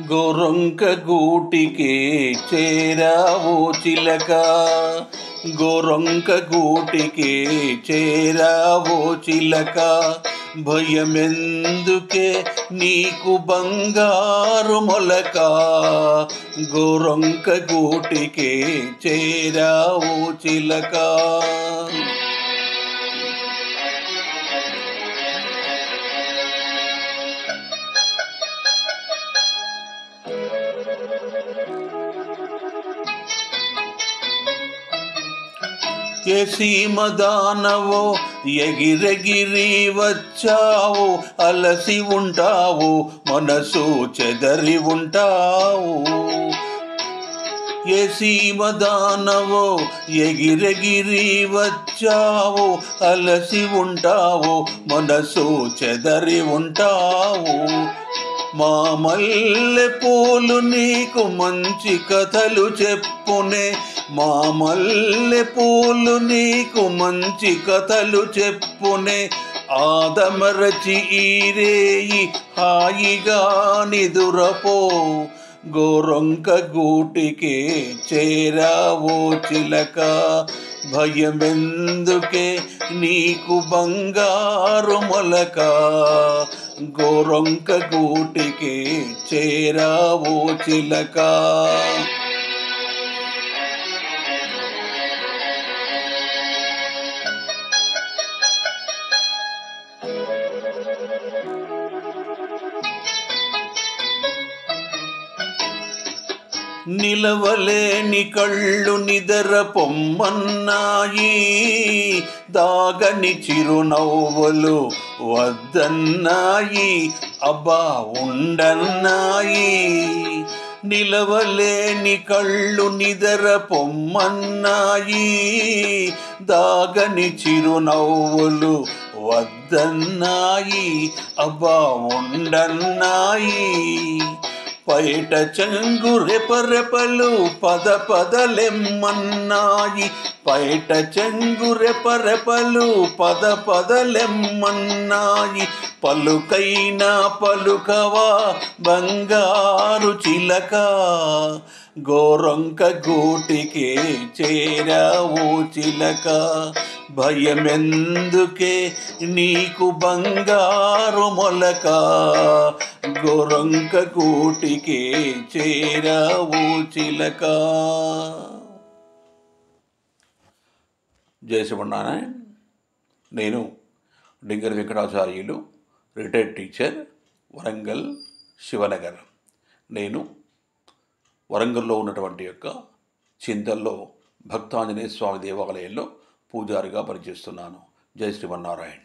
గోరొంక గూటికే చేరావో చిలక, గోరొంక గూటికే చేరావో చిలక, భయమెందుకే నీకు బంగారు మొలక, గోరొంక గూటికే చేరావో చిలక. ఏ సీమ దానవో ఎగిరెగిరి వచ్చావు, అలసి ఉంటావు మనసు చెదరి ఉంటావు. ఏ సీమ దానవో ఎగిరెగిరి వచ్చావు, అలసి ఉంటావు మనసు చెదరి ఉంటావు. మా మల్లె పూలు నీకు మంచి కథలు చెప్పునే, మా మల్లె పూలు నీకు మంచి కథలు చెప్పునే, ఆదమరచి ఈరేయి హాయిగా నిదురపో, గోరొంక గూటికే చేరావో చిలక, భయమెందుకే నీకు బంగారు మొలక, గోరొంక గూటికే చేరావో చిలక. నిలవలేని కళ్ళు నిదర పొమ్మన్నాయి, దాగని చిరునవ్వులు వద్దన్నాయి, అబ్బా ఉండన్నాయి. నిలవలేని కళ్ళు నిదర పొమ్మన్నాయి, దాగని చిరునవ్వులు వద్దన్నాయి, అబ్బా ఉండన్నాయి. పైట చెంగు రెపరెపలు పద పదలెమ్మన్నాయి, పైట చెంగు రెపరెపలు పద పదలెమ్మన్నాయి, పలుకైనా పలుకవా బంగారు చిలక, గోరొంక గూటికే చేరావో చిలక, భయమెందుకే నీకు బంగారు మొలక, గోరొంక గూటికే చేరావో చిలక. జై శ్రీమన్నారాయణ. నేను డింగర్ వెంకటాచార్యులు, రిటైర్డ్ టీచర్, వరంగల్ శివనగర్. నేను వరంగల్లో ఉన్నటువంటి యొక్క చింతల్లో భక్తాంజనేయ స్వామి దేవాలయంలో పూజారిగా పనిచేస్తున్నాను. జై శ్రీమన్నారాయణ.